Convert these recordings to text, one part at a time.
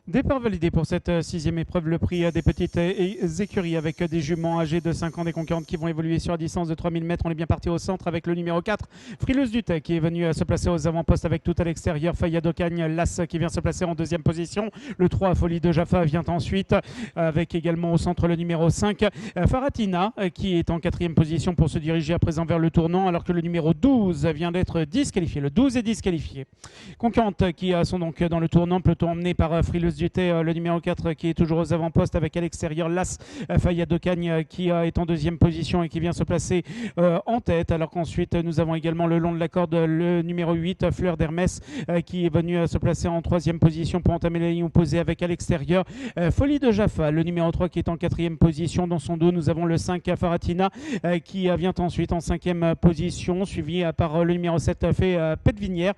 Départ validé pour cette sixième épreuve, le prix des petites écuries avec des juments âgés de 5 ans, des concurrentes qui vont évoluer sur la distance de 3000 mètres. On est bien parti au centre avec le numéro 4, Frileuse du Tech, qui est venu se placer aux avant-postes avec tout à l'extérieur. Fayad Ocagne, l'As qui vient se placer en deuxième position. Le 3, Folie de Jaffa, vient ensuite avec également au centre le numéro 5, Faratina, qui est en quatrième position pour se diriger à présent vers le tournant, alors que le numéro 12 vient d'être disqualifié. Le 12 est disqualifié. Concurrentes qui sont donc dans le tournant, peloton emmené par Frileuse du Tech, le numéro 4 qui est toujours aux avant-postes avec à l'extérieur l'As Fayad Ocagne qui est en deuxième position et qui vient se placer en tête, alors qu'ensuite nous avons également le long de la corde le numéro 8 Fleur d'Hermès qui est venu se placer en troisième position pour entamer la ligne opposée avec à l'extérieur Folie de Jaffa, le numéro 3 qui est en quatrième position. Dans son dos nous avons le 5 Faratina qui vient ensuite en cinquième position, suivi par le numéro 7 fait Pète-Vinière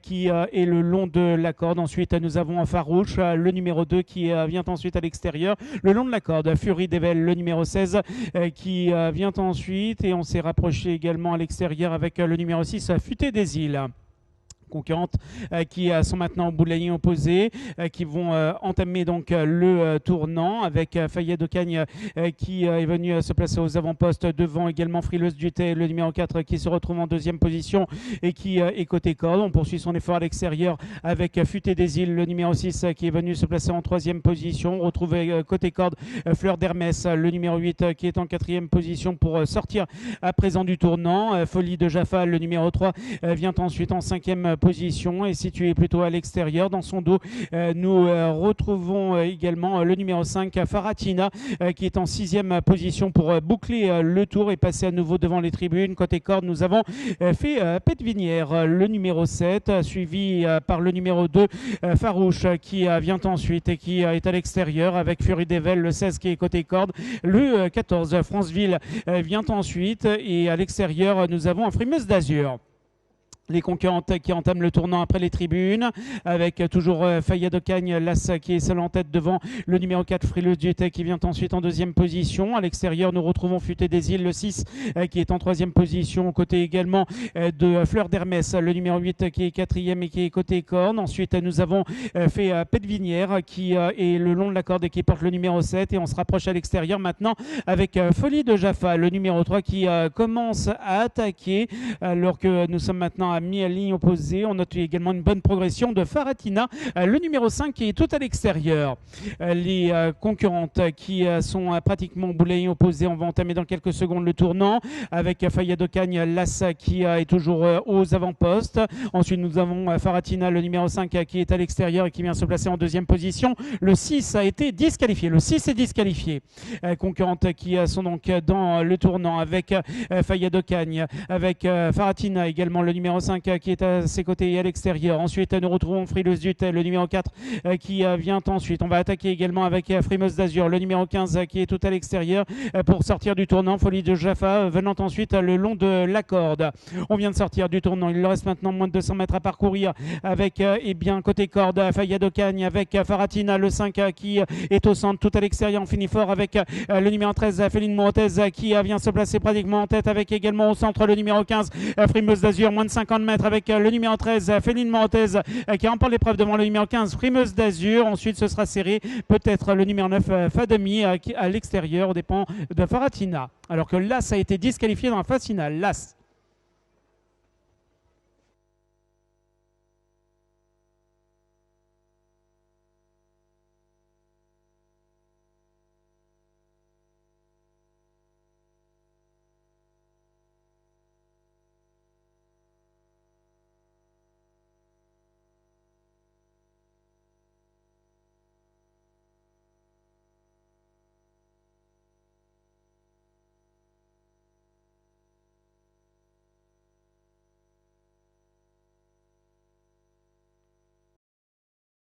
qui est le long de la corde. Ensuite nous avons Farouche, le numéro 2 qui vient ensuite à l'extérieur, le long de la corde Fury d'Evel, le numéro 16 qui vient ensuite, et on s'est rapproché également à l'extérieur avec le numéro 6 Futé des Îles. Concurrentes qui sont maintenant au bout de la ligne opposée, qui vont entamer donc le tournant avec Fayad Ocagne qui est venu se placer aux avant-postes devant également Frileuse du Tech, le numéro 4 qui se retrouve en deuxième position et qui est côté corde. On poursuit son effort à l'extérieur avec Futé des Îles, le numéro 6 qui est venu se placer en troisième position. On retrouve côté corde Fleur d'Hermès, le numéro 8 qui est en quatrième position pour sortir à présent du tournant. Folie de Jaffa, le numéro 3 vient ensuite en cinquième position et situé plutôt à l'extérieur. Dans son dos, nous retrouvons également le numéro 5, Faratina, qui est en sixième position pour boucler le tour et passer à nouveau devant les tribunes. Côté corde, nous avons fait Pète-Vinière, le numéro 7, suivi par le numéro 2, Farouche, qui vient ensuite et qui est à l'extérieur avec Fury d'Evel, le 16 qui est côté corde. Le 14, Franceville, vient ensuite, et à l'extérieur, nous avons un Frimeuse d'Azur. Les concurrentes qui entament le tournant après les tribunes avec toujours Fayad Ocagne, l'As qui est seul en tête devant le numéro 4 Frileuse du Tech qui vient ensuite en deuxième position. À l'extérieur, nous retrouvons Futé des Îles, le 6 qui est en troisième position, aux côtés également de Fleur d'Hermès, le numéro 8 qui est quatrième et qui est côté corde. Ensuite, nous avons fait Pète-Vinière qui est le long de la corde et qui porte le numéro 7, et on se rapproche à l'extérieur maintenant avec Folie de Jaffa, le numéro 3 qui commence à attaquer alors que nous sommes maintenant à mi-ligne opposée. On note également une bonne progression de Faratina, le numéro 5 qui est tout à l'extérieur. Les concurrentes qui sont pratiquement au bout de la ligne opposée, on va entamer dans quelques secondes le tournant avec Fayad Ocagne, l'As qui est toujours aux avant-postes. Ensuite nous avons Faratina, le numéro 5 qui est à l'extérieur et qui vient se placer en deuxième position. Le 6 a été disqualifié. Le 6 est disqualifié. Concurrentes qui sont donc dans le tournant avec Fayad Ocagne, avec Faratina également, le numéro 5 qui est à ses côtés et à l'extérieur. Ensuite, nous retrouvons Frileuse du Tech, le numéro 4 qui vient ensuite. On va attaquer également avec Frimeuse d'Azur, le numéro 15 qui est tout à l'extérieur pour sortir du tournant. Folie de Jaffa venant ensuite le long de la corde. On vient de sortir du tournant. Il reste maintenant moins de 200 mètres à parcourir avec côté corde Fayad Ocagne, avec Faratina, le 5 qui est au centre, tout à l'extérieur. On finit fort avec le numéro 13 Féline Morotez qui vient se placer pratiquement en tête, avec également au centre le numéro 15 Frimeuse d'Azur, moins de 50 mètres avec le numéro 13 Féline Morotez qui remporte l'épreuve devant le numéro 15 Frimeuse d'Azur. Ensuite ce sera serré, peut-être le numéro 9 Fademi à l'extérieur aux dépens de Faratina, alors que l'As a été disqualifié dans la phase finale. L'As